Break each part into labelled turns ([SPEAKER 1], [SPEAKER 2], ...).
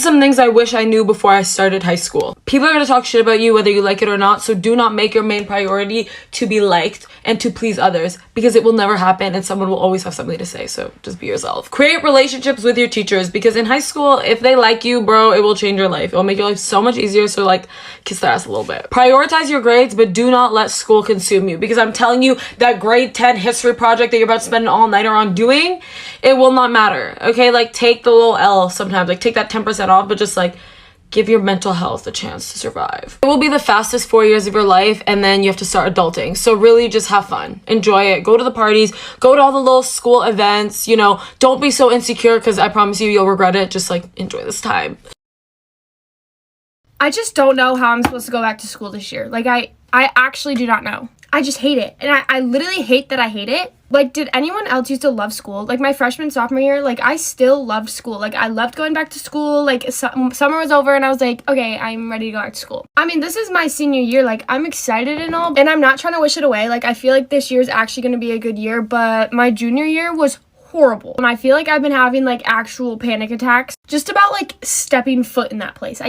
[SPEAKER 1] some things I wish I knew before I started high school. People are going to talk shit about you whether you like it or not, so do not make your main priority to be liked and to please others, because it will never happen and someone will always have something to say. So just be yourself. Create relationships with your teachers, because in high school, if they like you, bro, it will change your life. It will make your life so much easier. So like, kiss their ass a little bit. Prioritize your grades, but do not let school consume you, because I'm telling you, that grade 10 history project that you're about to spend an all-nighter on doing, it will not matter. Okay, like take the little L sometimes, like take that 10% off, but just like give your mental health a chance to survive. It will be the fastest 4 years of your life, and then you have to start adulting. So really just have fun, enjoy it, go to the parties, go to all the little school events, you know, don't be so insecure, because I promise you, you'll regret it. Just like enjoy this time.
[SPEAKER 2] I just don't know how I'm supposed to go back to school this year. Like I actually do not know. I just hate it. And I literally hate that I hate it. Like, did anyone else used to love school? Like, my freshman, sophomore year, like, I still loved school. Like, I loved going back to school. Like, summer was over, and I was like, okay, I'm ready to go back to school. I mean, this is my senior year. Like, I'm excited and all, and I'm not trying to wish it away. Like, I feel like this year is actually going to be a good year, but my junior year was horrible. And I feel like I've been having, like, actual panic attacks just about, like, stepping foot in that place.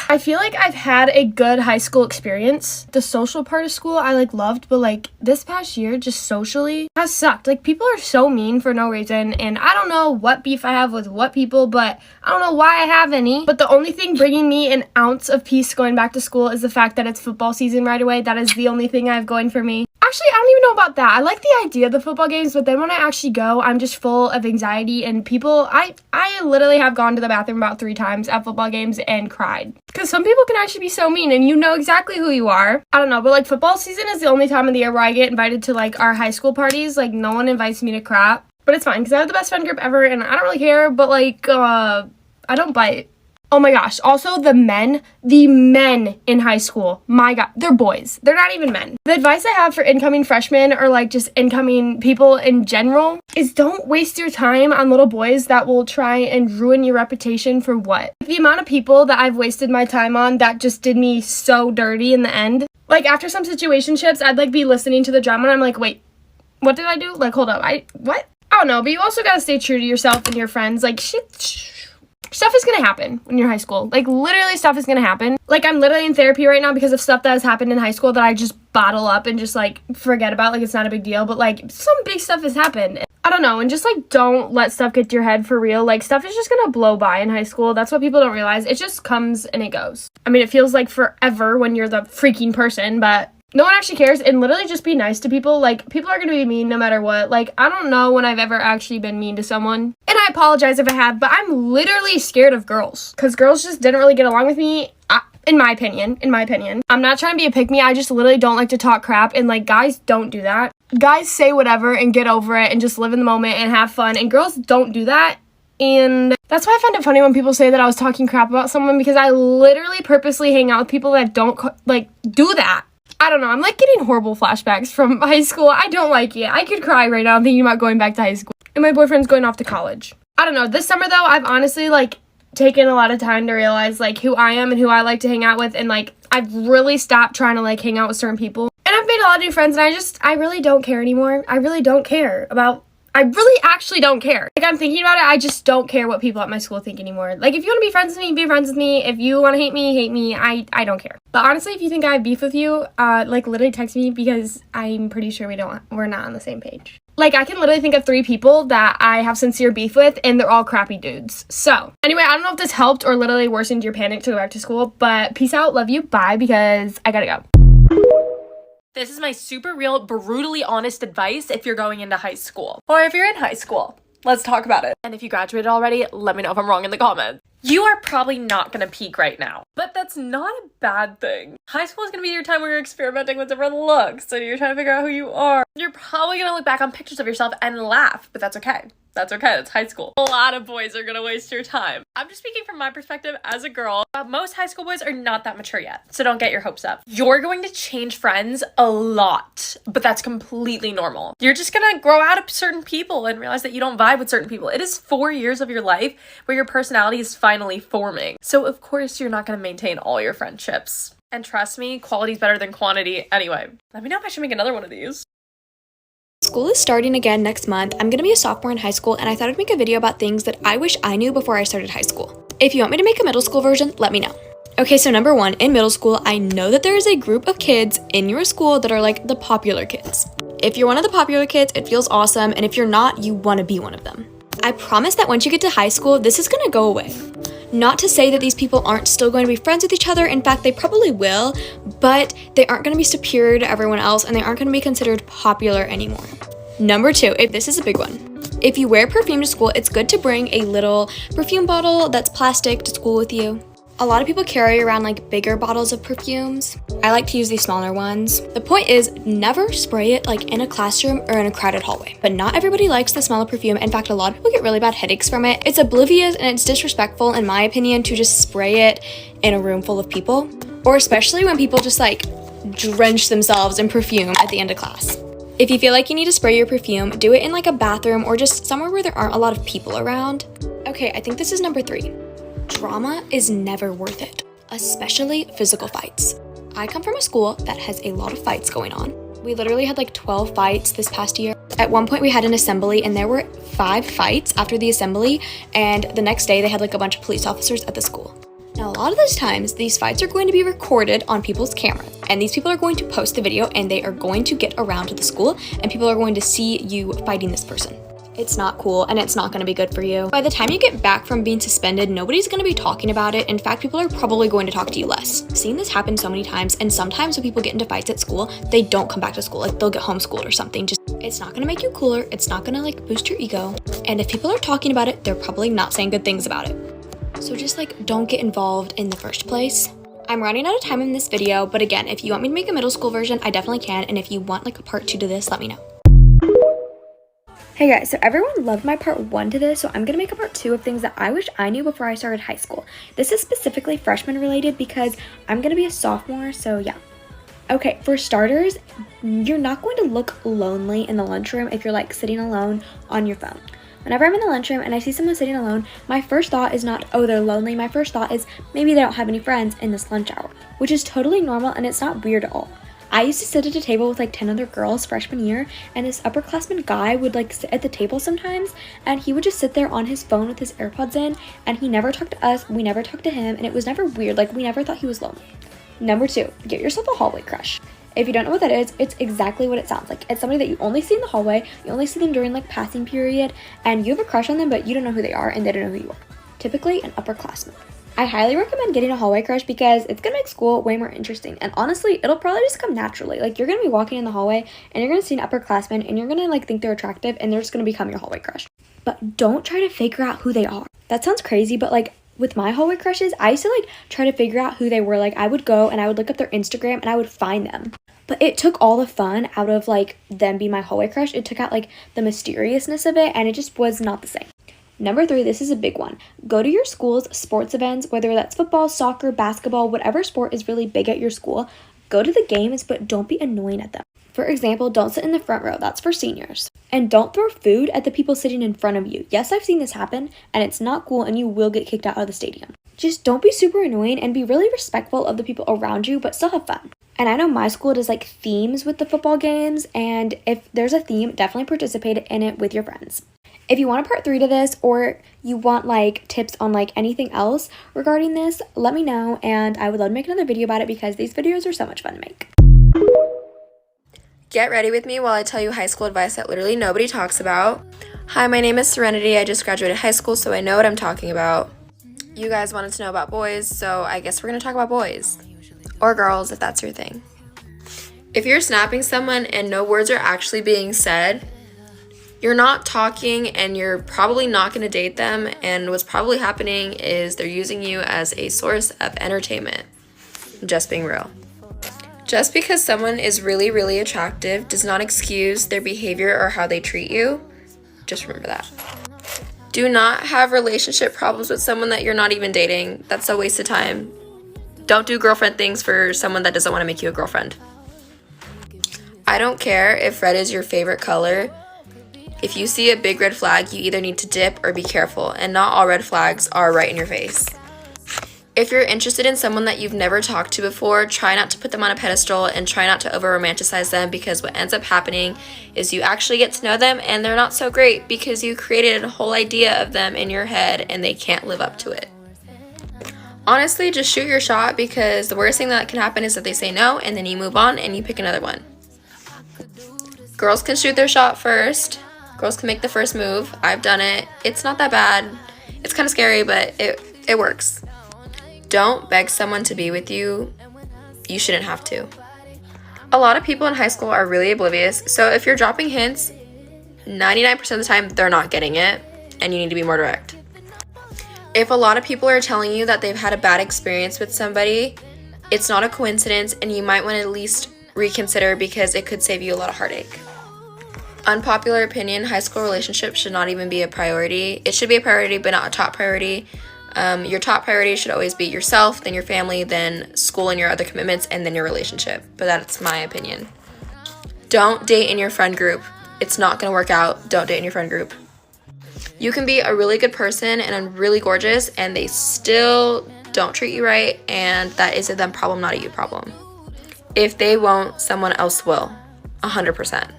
[SPEAKER 2] I feel like I've had a good high school experience. The social part of school I like loved, but like this past year just socially has sucked. Like people are so mean for no reason, and I don't know what beef I have with what people, but I don't know why I have any. But the only thing bringing me an ounce of peace going back to school is the fact that it's football season right away. That is the only thing I have going for me. Actually, I don't even know about that. I like the idea of the football games, but then when I actually go, I'm just full of anxiety, and people, I literally have gone to the bathroom about 3 times at football games and cried. Because some people can actually be so mean, and you know exactly who you are. I don't know, but like football season is the only time of the year where I get invited to like our high school parties. Like no one invites me to crap, but it's fine because I have the best friend group ever, and I don't really care, but like, I don't bite. Oh my gosh. Also, the men in high school, my God, they're boys. They're not even men. The advice I have for incoming freshmen or like just incoming people in general is don't waste your time on little boys that will try and ruin your reputation for what? The amount of people that I've wasted my time on that just did me so dirty in the end. Like after some situationships, I'd like be listening to the drama and I'm like, wait, what did I do? Like, hold up. What? I don't know, but you also gotta stay true to yourself and your friends. Like stuff is gonna happen when you're in high school. Like, literally stuff is gonna happen. Like, I'm literally in therapy right now because of stuff that has happened in high school that I just bottle up and just, like, forget about. Like, it's not a big deal. But, like, some big stuff has happened. I don't know. And just, like, don't let stuff get to your head for real. Like, stuff is just gonna blow by in high school. That's what people don't realize. It just comes and it goes. I mean, it feels like forever when you're the freaking person, but no one actually cares. And literally just be nice to people. Like, people are gonna be mean no matter what. Like, I don't know when I've ever actually been mean to someone. And I apologize if I have, but I'm literally scared of girls. Because girls just didn't really get along with me, in my opinion. I'm not trying to be a pick-me. I just literally don't like to talk crap. And, like, guys don't do that. Guys say whatever and get over it and just live in the moment and have fun. And girls don't do that. And that's why I find it funny when people say that I was talking crap about someone, because I literally purposely hang out with people that don't, like, do that. I don't know. I'm, like, getting horrible flashbacks from high school. I don't like it. I could cry right now thinking about going back to high school. And my boyfriend's going off to college. I don't know. This summer, though, I've honestly, like, taken a lot of time to realize, like, who I am and who I like to hang out with. And, like, I've really stopped trying to, like, hang out with certain people. And I've made a lot of new friends, and I really don't care anymore. I really don't care about... I really actually don't care. Like, I'm thinking about it, I just don't care what people at my school think anymore. Like, if you want to be friends with me, be friends with me. If you want to hate me. I don't care. But honestly, if you think I have beef with you, like, literally text me, because I'm pretty sure we're not on the same page. Like, I can literally think of 3 people that I have sincere beef with, and they're all crappy dudes. So, anyway, I don't know if this helped or literally worsened your panic to go back to school, but peace out, love you, bye, because I gotta go.
[SPEAKER 3] This is my super real, brutally honest advice if you're going into high school. Or if you're in high school. Let's talk about it. And if you graduated already, let me know if I'm wrong in the comments. You are probably not gonna peak right now, but that's not a bad thing. High school is gonna be your time where you're experimenting with different looks, and you're trying to figure out who you are. You're probably gonna look back on pictures of yourself and laugh, but that's okay. That's okay, that's high school. A lot of boys are gonna waste your time. I'm just speaking from my perspective as a girl. Most high school boys are not that mature yet, so don't get your hopes up. You're going to change friends a lot, but that's completely normal. You're just gonna grow out of certain people and realize that you don't vibe with certain people. It is 4 years of your life where your personality is finally forming. So of course you're not gonna maintain all your friendships. And trust me, quality is better than quantity. Anyway, let me know if I should make another one of these.
[SPEAKER 4] School is starting again next month. I'm going to be a sophomore in high school, and I thought I'd make a video about things that I wish I knew before I started high school. If you want me to make a middle school version, let me know. Okay, so number 1, in middle school, I know that there is a group of kids in your school that are like the popular kids. If you're one of the popular kids, it feels awesome, and if you're not, you want to be one of them. I promise that once you get to high school, this is gonna go away. Not to say that these people aren't still going to be friends with each other, in fact, they probably will, but they aren't gonna be superior to everyone else, and they aren't gonna be considered popular anymore. Number 2, this is a big one. If you wear perfume to school, it's good to bring a little perfume bottle that's plastic to school with you. A lot of people carry around like bigger bottles of perfumes. I like to use these smaller ones. The point is, never spray it like in a classroom or in a crowded hallway. But not everybody likes the smell of perfume. In fact, a lot of people get really bad headaches from it. It's oblivious and it's disrespectful, in my opinion, to just spray it in a room full of people. Or especially when people just like drench themselves in perfume at the end of class. If you feel like you need to spray your perfume, do it in like a bathroom or just somewhere where there aren't a lot of people around. Okay, I think this is number 3. Drama is never worth it, especially physical fights. I come from a school that has a lot of fights going on. We literally had like 12 fights this past year. At one point we had an assembly and there were 5 fights after the assembly, and the next day they had like a bunch of police officers at the school. Now, a lot of those times, these fights are going to be recorded on people's cameras, and these people are going to post the video and they are going to get around to the school, and people are going to see you fighting this person. It's not cool, and it's not going to be good for you. By the time you get back from being suspended, nobody's going to be talking about it. In fact, people are probably going to talk to you less. Seeing this happen so many times, and sometimes when people get into fights at school, they don't come back to school. Like, they'll get homeschooled or something. It's not going to make you cooler. It's not going to, like, boost your ego. And if people are talking about it, they're probably not saying good things about it. So just, like, don't get involved in the first place. I'm running out of time in this video, but again, if you want me to make a middle school version, I definitely can. And if you want, like, a part 2 to this, let me know. Hey guys, so everyone loved my part 1 to this, so I'm gonna make a part 2 of things that I wish I knew before I started high school. This is specifically freshman related because I'm gonna be a sophomore, so yeah. Okay, for starters, you're not going to look lonely in the lunchroom if you're like sitting alone on your phone. Whenever I'm in the lunchroom and I see someone sitting alone, my first thought is not, oh, they're lonely. My first thought is maybe they don't have any friends in this lunch hour, which is totally normal and it's not weird at all. I used to sit at a table with like 10 other girls freshman year, and this upperclassman guy would like sit at the table sometimes, and he would just sit there on his phone with his AirPods in, and he never talked to us, we never talked to him, and it was never weird. Like, we never thought he was lonely. Number 2, get yourself a hallway crush. If you don't know what that is, it's exactly what it sounds like. It's somebody that you only see in the hallway, you only see them during like passing period, and you have a crush on them, but you don't know who they are, and they don't know who you are. Typically an upperclassman. I highly recommend getting a hallway crush because it's gonna make school way more interesting. And honestly, it'll probably just come naturally. Like, you're gonna be walking in the hallway and you're gonna see an upperclassman and you're gonna like think they're attractive and they're just gonna become your hallway crush. But don't try to figure out who they are. That sounds crazy, but like with my hallway crushes, I used to like try to figure out who they were. Like, I would go and I would look up their Instagram and I would find them. But it took all the fun out of like them being my hallway crush. It took out like the mysteriousness of it, and it just was not the same. Number 3, this is a big one. Go to your school's sports events, whether that's football, soccer, basketball, whatever sport is really big at your school. Go to the games, but don't be annoying at them. For example, don't sit in the front row. That's for seniors. And don't throw food at the people sitting in front of you. Yes, I've seen this happen, and it's not cool, and you will get kicked out of the stadium. Just don't be super annoying and be really respectful of the people around you, but still have fun. And I know my school does like themes with the football games, and if there's a theme, definitely participate in it with your friends. If you want a part 3 to this, or you want like tips on like anything else regarding this, let me know, and I would love to make another video about it because these videos are so much fun to make.
[SPEAKER 5] Get ready with me while I tell you high school advice that literally nobody talks about. Hi, my name is Serenity. I just graduated high school, so I know what I'm talking about. You guys wanted to know about boys, so I guess we're gonna talk about boys. Or girls, if that's your thing. If you're snapping someone and no words are actually being said, you're not talking and you're probably not going to date them, and what's probably happening is they're using you as a source of entertainment. Just being real. Just because someone is really, really attractive does not excuse their behavior or how they treat you. Just remember that. Do not have relationship problems with someone that you're not even dating. That's a waste of time. Don't do girlfriend things for someone that doesn't want to make you a girlfriend. I don't care if red is your favorite color. If you see a big red flag, you either need to dip or be careful, and not all red flags are right in your face. If you're interested in someone that you've never talked to before, try not to put them on a pedestal and try not to over-romanticize them, because what ends up happening is you actually get to know them and they're not so great because you created a whole idea of them in your head and they can't live up to it. Honestly, just shoot your shot, because the worst thing that can happen is that they say no and then you move on and you pick another one. Girls can shoot their shot first. Girls can make the first move. I've done it. It's not that bad. It's kind of scary, but it works. Don't beg someone to be with you. You shouldn't have to. A lot of people in high school are really oblivious, so if you're dropping hints, 99% of the time they're not getting it, and you need to be more direct. If a lot of people are telling you that they've had a bad experience with somebody, it's not a coincidence, and you might want to at least reconsider, because it could save you a lot of heartache. Unpopular opinion, high school relationships should not even be a priority. It should be a priority, but not a top priority. Your top priority should always be yourself, then your family, then school and your other commitments, and then your relationship. But that's my opinion. Don't date in your friend group. It's not going to work out. Don't date in your friend group. You can be a really good person and really gorgeous, and they still don't treat you right, and that is a them problem, not a you problem. If they won't, someone else will. 100%.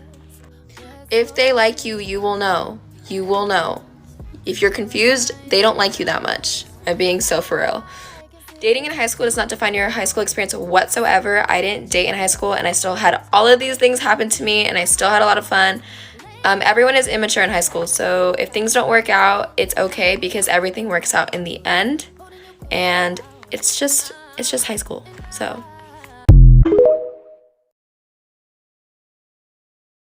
[SPEAKER 5] If they like you, you will know. You will know. If you're confused, they don't like you that much. I'm being so for real. Dating in high school does not define your high school experience whatsoever. I didn't date in high school, and I still had all of these things happen to me, and I still had a lot of fun. Everyone is immature in high school, so if things don't work out, it's okay, because everything works out in the end, and it's just high school. So